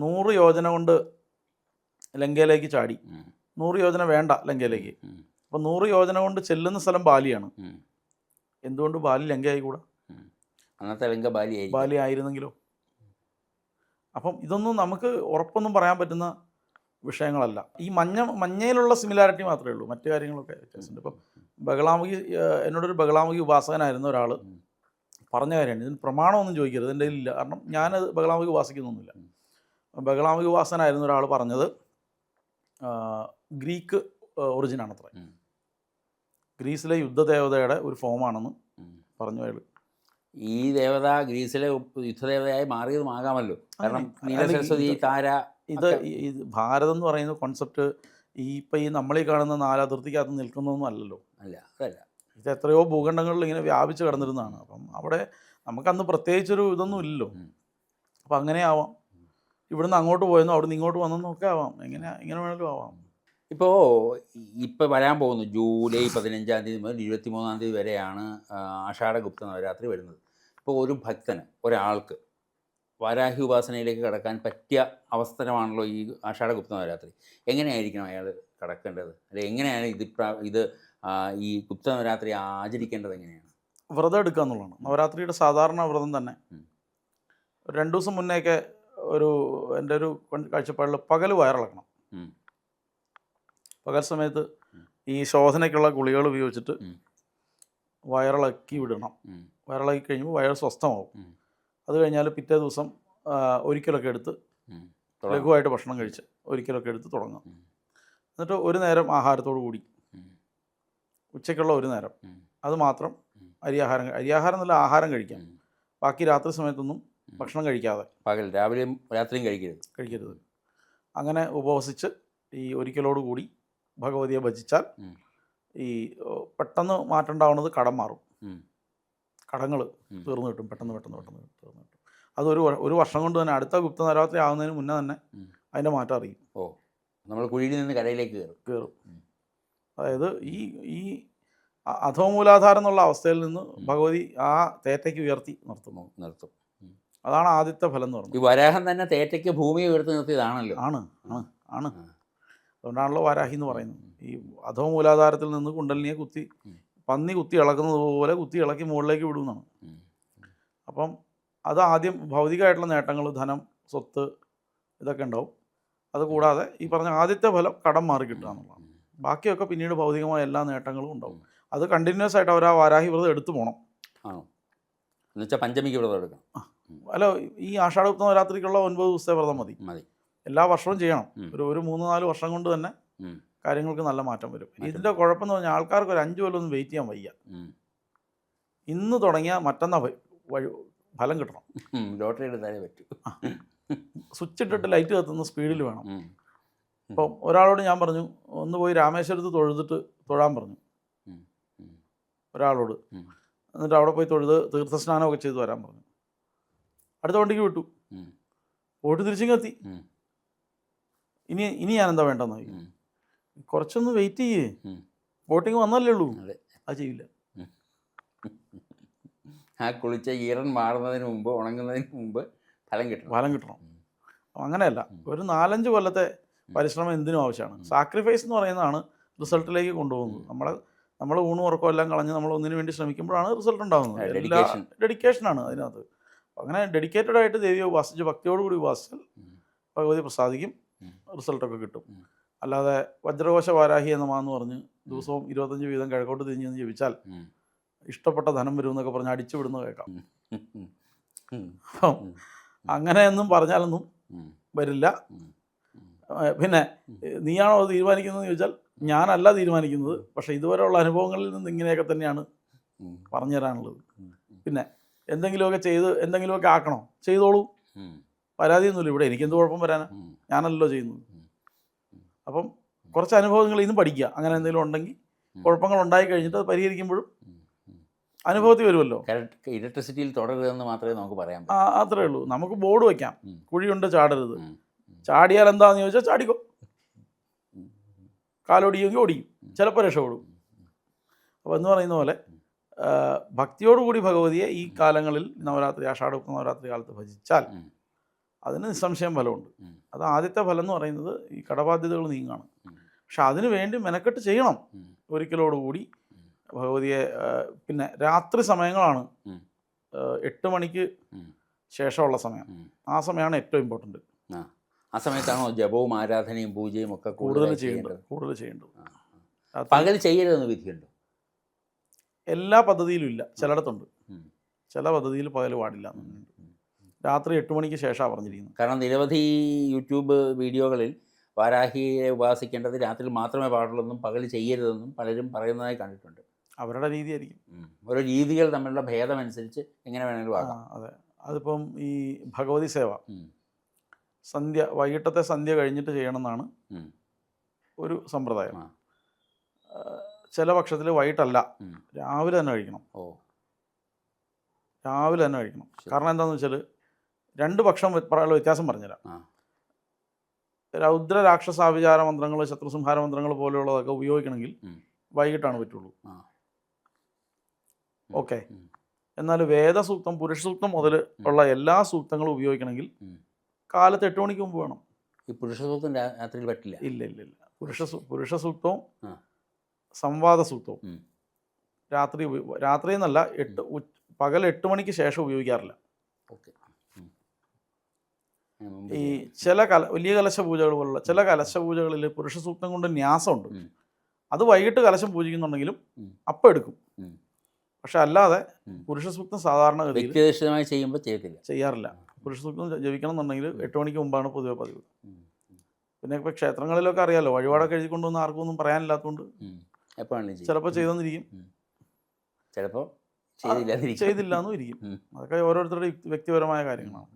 A: 100 യോജന കൊണ്ട് ലങ്കയിലേക്ക് ചാടി, 100 യോജന വേണ്ട ലങ്കയിലേക്ക്. അപ്പം 100 യോജന കൊണ്ട് ചെല്ലുന്ന സ്ഥലം ബാലിയാണ്. എന്തുകൊണ്ട് ബാലി ലങ്കയായിക്കൂടാ?
B: അന്നത്തെ ലങ്ക ബാലി
A: ആയിരുന്നെങ്കിലോ? അപ്പം ഇതൊന്നും നമുക്ക് ഉറപ്പൊന്നും പറയാൻ പറ്റുന്ന വിഷയങ്ങളല്ല. ഈ മഞ്ഞയിലുള്ള സിമിലാരിറ്റി മാത്രമേ ഉള്ളൂ, മറ്റു കാര്യങ്ങളൊക്കെ വ്യത്യാസമുണ്ട്. ഇപ്പം ബഗളാമുഖി, എന്നോടൊരു ബഗളാമുഖി ഉപാസകനായിരുന്ന ഒരാൾ പറഞ്ഞ കാര്യമാണ്. ഇതിന് പ്രമാണമൊന്നും ചോദിക്കരുത്, എൻ്റെ കയ്യിലില്ല. കാരണം ഞാനത് ബഗളാമുഖി ഉപാസിക്കുന്നൊന്നുമില്ല. ബഗളാമുഖി ഉപാസകനായിരുന്ന ഒരാൾ പറഞ്ഞത് ഗ്രീക്ക് ഒറിജിനാണത്ര. ഗ്രീസിലെ യുദ്ധദേവതയുടെ ഒരു ഫോമാണെന്ന് പറഞ്ഞു അയാൾ.
B: ഈ ദേവത ഗ്രീസിലെ യുദ്ധദേവതയായി മാറിയതുമാകാമല്ലോ. കാരണം നീലസരസ്വതി, താര,
A: ഇത് ഭാരതം എന്ന് പറയുന്ന കോൺസെപ്റ്റ് ഇപ്പം ഈ നമ്മളീ കാണുന്ന 4 അതിർത്തിക്കകത്ത് നിൽക്കുന്നതൊന്നും അല്ലല്ലോ.
B: അതല്ല,
A: ഇത് എത്രയോ ഭൂഖണ്ഡങ്ങളിൽ ഇങ്ങനെ വ്യാപിച്ച് കിടന്നിരുന്നതാണ്. അപ്പം അവിടെ നമുക്കന്ന് പ്രത്യേകിച്ചൊരു ഇതൊന്നും ഇല്ലല്ലോ. അപ്പം അങ്ങനെ ആവാം. ഇവിടുന്ന് അങ്ങോട്ട് പോയെന്നോ അവിടുന്ന് ഇങ്ങോട്ട് വന്നെന്നോ ഒക്കെ ആവാം. എങ്ങനെ വേണമെങ്കിലും ആവാം.
B: ഇപ്പോൾ വരാൻ പോകുന്നു ജൂലൈ 15-ാം തീയതി മുതൽ 23-ാം തീയതി വരെയാണ് ആഷാഢഗുപ്ത നവരാത്രി വരുന്നത്. ഇപ്പോൾ ഒരു ഭക്തന്, ഒരാൾക്ക് വാരാഹി ഉപാസനയിലേക്ക് കടക്കാൻ പറ്റിയ അവസരമാണല്ലോ ഈ ആഷാഢഗുപ്ത നവരാത്രി. എങ്ങനെയായിരിക്കണം അയാൾ കടക്കേണ്ടത്? അല്ലെങ്കിൽ എങ്ങനെയാണ് ഇത് ഈ ഗുപ്ത നവരാത്രി ആചരിക്കേണ്ടത്? എങ്ങനെയാണ്?
A: വ്രതം എടുക്കുക എന്നുള്ളതാണ് നവരാത്രിയുടെ സാധാരണ വ്രതം തന്നെ. 2 ദിവസം മുന്നേയൊക്കെ എൻ്റെ ഒരു കാഴ്ചപ്പാടിൽ പകൽ വയറിളക്കണം. പകൽ സമയത്ത് ഈ ശോധനയ്ക്കുള്ള ഗുളികൾ ഉപയോഗിച്ചിട്ട് വയറിളക്കി വിടണം. വയറിളക്കി കഴിയുമ്പോൾ വയറ് സ്വസ്ഥമാവും. അത് കഴിഞ്ഞാൽ പിറ്റേ ദിവസം ഒരിക്കലൊക്കെ എടുത്ത് ലഘുവായിട്ട് ഭക്ഷണം കഴിച്ച് ഒരിക്കലൊക്കെ എടുത്ത് തുടങ്ങാം. എന്നിട്ട് ഒരു നേരം ആഹാരത്തോടു കൂടി, ഉച്ചയ്ക്കുള്ള ഒരു നേരം അത് മാത്രം അരിയാഹാരം എന്നല്ല ആഹാരം കഴിക്കാം. ബാക്കി രാത്രി സമയത്തൊന്നും ഭക്ഷണം കഴിക്കാതെ,
B: പകൽ രാവിലെയും രാത്രിയും കഴിക്കരുത്.
A: അങ്ങനെ ഉപവസിച്ച് ഈ ഒരിക്കലോട് കൂടി ഭഗവതിയെ ഭജിച്ചാൽ ഈ പെട്ടെന്ന് മാറ്റമുണ്ടാവുന്നത് കടം മാറും. കടങ്ങൾ തീർന്നു കിട്ടും. പെട്ടെന്ന് തീർന്നു കിട്ടും. അതൊരു വർഷം കൊണ്ട് തന്നെ അടുത്ത ഗുപ്ത നവരാത്രി ആകുന്നതിന് മുന്നേ തന്നെ അതിൻ്റെ മാറ്റം അറിയും.
B: നമ്മൾ കുഴിയിൽ നിന്ന് കരയിലേക്ക് കയറും.
A: അതായത് ഈ അധോമൂലാധാരം എന്നുള്ള അവസ്ഥയിൽ നിന്ന് ഭഗവതി ആ തേറ്റയ്ക്ക് ഉയർത്തി നിർത്തും. അതാണ് ആദ്യത്തെ ഫലം എന്ന് പറയുന്നത്.
B: ഈ വരാഹം തന്നെ തേറ്റയ്ക്ക് ഭൂമിയെ ഉയർത്തി നിർത്തിയതാണല്ലോ.
A: ആണ്. അതുകൊണ്ടാണല്ലോ വാരാഹി എന്ന് പറയുന്നത്. ഈ അധോമൂലാധാരത്തിൽ നിന്ന് കുണ്ടലിനിയെ പന്നി കുത്തി ഇളക്കുന്നത് പോലെ കുത്തി ഇളക്കി മുകളിലേക്ക് വിടുന്നതാണ്. അപ്പം അത് ആദ്യം ഭൗതികമായിട്ടുള്ള നേട്ടങ്ങൾ, ധനം, സ്വത്ത്, ഇതൊക്കെ ഉണ്ടാവും. അതുകൂടാതെ ഈ പറഞ്ഞ ആദ്യത്തെ ഫലം കടം മാറി കിട്ടുക എന്നുള്ളതാണ്. ബാക്കിയൊക്കെ പിന്നീട് ഭൗതികമായ എല്ലാ നേട്ടങ്ങളും ഉണ്ടാവും. അത് കണ്ടിന്യൂസ് ആയിട്ട് അവർ ആ വാരാഹി വ്രതം എടുത്തു പോകണം.
B: എന്നുവെച്ചാൽ പഞ്ചമിക്ക് വ്രതം എടുക്കണം.
A: അല്ല, ഈ ആഷാഢഗുപ്ത നവരാത്രിക്കുള്ള 9 ദിവസത്തെ വ്രതം മതി. എല്ലാ വർഷവും ചെയ്യണം. ഒരു 3-4 വർഷം കൊണ്ട് തന്നെ കാര്യങ്ങൾക്ക് നല്ല മാറ്റം വരും. ഇതിൻ്റെ കുഴപ്പമെന്ന് പറഞ്ഞാൽ ആൾക്കാർക്ക് ഒരു 5 കൊല്ലമൊന്നും വെയിറ്റ് ചെയ്യാൻ വയ്യ. ഇന്ന് തുടങ്ങിയാൽ മറ്റന്നാ ഫലം കിട്ടണം.
B: ലോട്ടറി എടുത്താലേ പറ്റൂ.
A: സ്വിച്ച് ഇട്ടിട്ട് ലൈറ്റ് കത്തുന്ന സ്പീഡിൽ വേണം. ഇപ്പം ഒരാളോട് ഞാൻ പറഞ്ഞു, ഒന്ന് പോയി രാമേശ്വരത്ത് തൊഴുതിട്ട് തൊഴാൻ പറഞ്ഞു ഒരാളോട്. എന്നിട്ട് അവിടെ പോയി തൊഴുത് തീർത്ഥസ്നാനമൊക്കെ ചെയ്ത് വരാൻ പറഞ്ഞു. അടുത്ത വണ്ടിക്ക് വിട്ടു. പോയിട്ട് തിരിച്ചിങ്ങ് എത്തി. ഇനി ഞാനെന്താ വേണ്ടെന്ന് ചോദിക്കും. കുറച്ചൊന്ന് വെയിറ്റ് ചെയ്യേ, ബോട്ടിങ് വന്നല്ലേ ഉള്ളൂ. അത് ചെയ്യില്ല.
B: ആ കുളിച്ച ഈറൻ മാറുന്നതിന് മുമ്പ്, ഉണങ്ങുന്നതിന് മുമ്പ് ഫലം കിട്ടണം.
A: അങ്ങനെയല്ല, ഒരു 4-5 കൊല്ലത്തെ പരിശ്രമം എന്തിനും ആവശ്യമാണ്. സാക്രിഫൈസ് എന്ന് പറയുന്നതാണ് റിസൾട്ടിലേക്ക് കൊണ്ടുപോകുന്നത്. നമ്മൾ ഊണും ഉറക്കവും എല്ലാം കളഞ്ഞ് നമ്മൾ ഒന്നിനു വേണ്ടി ശ്രമിക്കുമ്പോഴാണ് റിസൾട്ട് ഉണ്ടാകുന്നത്. ഡെഡിക്കേഷനാണ് അതിനകത്ത്. അങ്ങനെ ഡെഡിക്കേറ്റഡ് ആയിട്ട് ദേവിയെ ഉപാസിച്ച് ഭക്തിയോടുകൂടി ഉപാസിച്ചാൽ ഭഗവതി പ്രസാദിക്കും, റിസൾട്ടൊക്കെ കിട്ടും. അല്ലാതെ വജ്രകോശ വാരാഹി എന്ന മാന്ന് പറഞ്ഞ് ദിവസവും 25 വീതം കിഴക്കോട്ട് തിരിഞ്ഞെന്ന് ജപിച്ചാൽ ഇഷ്ടപ്പെട്ട ധനം വരും എന്നൊക്കെ പറഞ്ഞ് അടിച്ചു വിടുന്ന കേൾക്കാം. അപ്പം അങ്ങനെയൊന്നും പറഞ്ഞാലൊന്നും വരില്ല. പിന്നെ നീയാണോ അത് തീരുമാനിക്കുന്നതെന്ന് ചോദിച്ചാൽ ഞാനല്ല തീരുമാനിക്കുന്നത്. പക്ഷേ ഇതുവരെയുള്ള അനുഭവങ്ങളിൽ നിന്ന് ഇങ്ങനെയൊക്കെ തന്നെയാണ് പറഞ്ഞു തരാനുള്ളത്. പിന്നെ എന്തെങ്കിലുമൊക്കെ ആക്കണോ, ചെയ്തോളൂ, പരാതിയൊന്നുമില്ല. ഇവിടെ എനിക്കെന്ത് കുഴപ്പം വരാനാ, ഞാനല്ലോ ചെയ്യുന്നത്. അപ്പം കുറച്ച് അനുഭവങ്ങൾ ഇന്നും പഠിക്കുക. അങ്ങനെ എന്തെങ്കിലും ഉണ്ടെങ്കിൽ, കുഴപ്പങ്ങൾ ഉണ്ടായി കഴിഞ്ഞിട്ട് അത് പരിഹരിക്കുമ്പോഴും അനുഭവത്തിൽ വരുമല്ലോ.
B: ഇലക്ട്രിസിറ്റിയിൽ തുടരുതെന്ന് മാത്രമേ നമുക്ക് പറയാൻ
A: അത്രേ ഉള്ളൂ. നമുക്ക് ബോർഡ് വയ്ക്കാം, കുഴിയുണ്ട് ചാടരുത്. ചാടിയാൽ എന്താണെന്ന് ചോദിച്ചാൽ ചാടിക്കോ, കാലൊടിയെങ്കിൽ ഓടിക്കും, ചിലപ്പോൾ രക്ഷപ്പെടും. അപ്പോൾ എന്ന് പറയുന്ന പോലെ ഭക്തിയോടുകൂടി ഭഗവതിയെ ഈ കാലങ്ങളിൽ നവരാത്രി, ആഷാഢഗുപ്ത നവരാത്രി കാലത്ത് ഭജിച്ചാൽ അതിന് നിസ്സംശയം ഫലമുണ്ട്. അത് ആദ്യത്തെ ഫലം എന്ന് പറയുന്നത് ഈ കടബാധ്യതകൾ നീങ്ങാണ്. പക്ഷെ അതിനു വേണ്ടി മെനക്കെട്ട് ചെയ്യണം ഒരിക്കലോടുകൂടി ഭഗവതിയെ. പിന്നെ രാത്രി സമയങ്ങളാണ് 8 മണിക്ക് ശേഷമുള്ള സമയം. ആ സമയമാണ് ഏറ്റവും ഇമ്പോർട്ടൻറ്റ്.
B: ആ സമയത്താണോ ജപവും ആരാധനയും പൂജയും ഒക്കെ കൂടുതൽ ചെയ്യേണ്ടത്? പകൽ ചെയ്യരുതെന്ന് വിധിയുണ്ടോ?
A: എല്ലാ പദ്ധതിയിലും ഇല്ല, ചിലയിടത്തുണ്ട്. ചില പദ്ധതിയിൽ പകൽ പാടില്ല. രാത്രി 8 മണിക്ക് ശേഷമാണ് പറഞ്ഞിരിക്കുന്നത്.
B: കാരണം നിരവധി യൂട്യൂബ് വീഡിയോകളിൽ വാരാഹിയെ ഉപാസിക്കേണ്ടത് രാത്രി മാത്രമേ പാടുള്ളൂ, പകൽ ചെയ്യരുതെന്നും പലരും പറയുന്നതായി കണ്ടിട്ടുണ്ട്.
A: അവരുടെ രീതിയായിരിക്കും.
B: ഓരോ രീതികൾ തമ്മിലുള്ള ഭേദമനുസരിച്ച് എങ്ങനെ വേണമെങ്കിലും ആകാം.
A: അതെ. അതിപ്പം ഈ ഭഗവതി സേവ വൈകിട്ടത്തെ സന്ധ്യ കഴിഞ്ഞിട്ട് ചെയ്യണമെന്നാണ് ഒരു സമ്പ്രദായം. ചില പക്ഷത്തിൽ വൈകിട്ടല്ല, രാവിലെ തന്നെ കഴിക്കണം. കാരണം എന്താണെന്ന് വെച്ചാൽ 2 പക്ഷം വ്യത്യാസം പറഞ്ഞുതരാം. രൗദ്ര രാക്ഷസാഭിചാര മന്ത്രങ്ങൾ, ശത്രുസംഹാര മന്ത്രങ്ങൾ പോലെയുള്ളതൊക്കെ ഉപയോഗിക്കണമെങ്കിൽ വൈകിട്ടാണ് പറ്റുള്ളൂ. ഓക്കെ. എന്നാൽ വേദസൂക്തം, പുരുഷ സൂക്തം മുതൽ ഉള്ള എല്ലാ സൂക്തങ്ങളും ഉപയോഗിക്കണമെങ്കിൽ കാലത്ത് 8 മണിക്ക് മുമ്പ് വേണം.
B: ഈ പുരുഷ സൂക്തം രാത്രിയിൽ പറ്റില്ല.
A: ഇല്ല. പുരുഷ സൂക്തവും സംവാദ സൂക്തവും രാത്രി എന്നല്ല, പകൽ 8 മണിക്ക് ശേഷം ഉപയോഗിക്കാറില്ല.
B: ഓക്കെ.
A: ഈ ചില വലിയ കലശ പൂജകൾ പോലുള്ള ചില കലശ പൂജകളിൽ പുരുഷ സൂക്തം കൊണ്ട് ന്യാസമുണ്ട്. അത് വൈകിട്ട് കലശം പൂജിക്കുന്നുണ്ടെങ്കിലും അപ്പം എടുക്കും. പക്ഷെ അല്ലാതെ പുരുഷ സൂക്തം സാധാരണഗതിയിൽ
B: വ്യക്തിനിഷ്ഠമായി ചെയ്യുമ്പോൾ ചെയ്യാറില്ല.
A: പുരുഷ സൂക്തം ജപിക്കണം എന്നുണ്ടെങ്കിൽ 8 മണിക്ക് മുമ്പാണ് പൊതുവെ പതിവ്. പിന്നെ ഇപ്പോൾ ക്ഷേത്രങ്ങളിലൊക്കെ അറിയാമല്ലോ, വഴിപാടൊക്കെ എഴുതിക്കൊണ്ടൊന്നും ആർക്കും ഒന്നും പറയാനില്ലാത്തതുകൊണ്ട് ചിലപ്പോൾ ചെയ്തെന്നിരിക്കും,
B: ചിലപ്പോൾ
A: ചെയ്തില്ല എന്നും ഇരിക്കും. അതൊക്കെ ഓരോരുത്തരുടെ വ്യക്തിപരമായ കാര്യങ്ങളാണ്.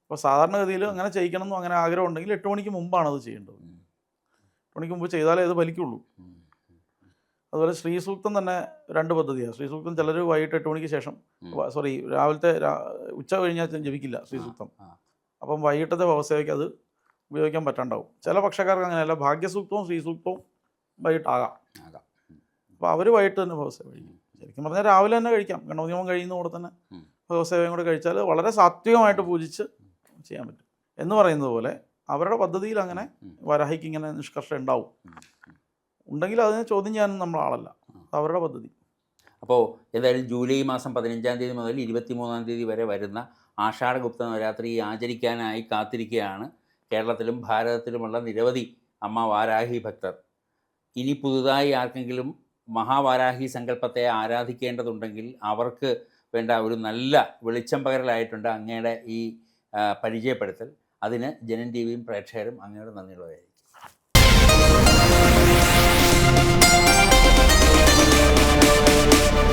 A: അപ്പോൾ സാധാരണഗതിയിൽ അങ്ങനെ ചെയ്യിക്കണം അങ്ങനെ ആഗ്രഹം ഉണ്ടെങ്കിൽ 8 മണിക്ക് മുമ്പാണ് അത് ചെയ്യേണ്ടത്. 8 മണിക്ക് മുമ്പ് ചെയ്താലേ അത് ഫലിക്കുള്ളൂ. അതുപോലെ ശ്രീസൂക്തം തന്നെ 2 പദ്ധതിയാണ്. ശ്രീസൂക്തം ചിലർ വൈകിട്ട് 8 മണിക്ക് ശേഷം, രാവിലത്തെ ഉച്ച കഴിഞ്ഞാൽ ജപിക്കില്ല ശ്രീസൂക്തം. അപ്പം വൈകിട്ടത്തെ വ്യവസ്ഥയ്ക്ക് അത് ഉപയോഗിക്കാൻ പറ്റാണ്ടാവും. ചില പക്ഷക്കാർക്ക് അങ്ങനെയല്ല, ഭാഗ്യസൂക്തവും ശ്രീസൂക്തവും വൈകിട്ടാകാം. അപ്പോൾ അവർ വൈകിട്ട് തന്നെ വ്യവസ്ഥ കഴിക്കും. ശരിക്കും പറഞ്ഞാൽ രാവിലെ തന്നെ കഴിക്കാം. ഗണപതിഹോമം കഴിയുന്ന കൂടെ തന്നെ വ്യവസ്ഥയും കൂടെ കഴിച്ചാൽ വളരെ സാത്വികമായിട്ട് പൂജിച്ച് ചെയ്യാൻ പറ്റും. എന്ന് പറയുന്നത് പോലെ അവരുടെ പദ്ധതിയിൽ അങ്ങനെ വരാഹിക്ക് ഇങ്ങനെ നിഷ്കർഷം ഉണ്ടാവും. ഉണ്ടെങ്കിൽ അതിനെ ചോദ്യം ചെയ്യാനും നമ്മളാളല്ല, അവരുടെ പദ്ധതി.
B: അപ്പോൾ എന്തായാലും ജൂലൈ മാസം 15-ാം തീയതി മുതൽ 23-ാം തീയതി വരെ വരുന്ന ആഷാഢഗുപ്ത നവരാത്രി ആചരിക്കാനായി കാത്തിരിക്കുകയാണ് കേരളത്തിലും ഭാരതത്തിലുമുള്ള നിരവധി അമ്മ വാരാഹി ഭക്തർ. ഇനി പുതുതായി ആർക്കെങ്കിലും മഹാവാരാഹി സങ്കല്പത്തെ ആരാധിക്കേണ്ടതുണ്ടെങ്കിൽ അവർക്ക് വേണ്ട ഒരു നല്ല വെളിച്ചം പകരലായിട്ടുണ്ട് അങ്ങയുടെ ഈ പരിചയപ്പെടുത്തൽ. അതിന് ജനൻ ടി വിയും പ്രേക്ഷകരും അങ്ങയുടെ നന്ദിയുള്ളവരായിരിക്കും.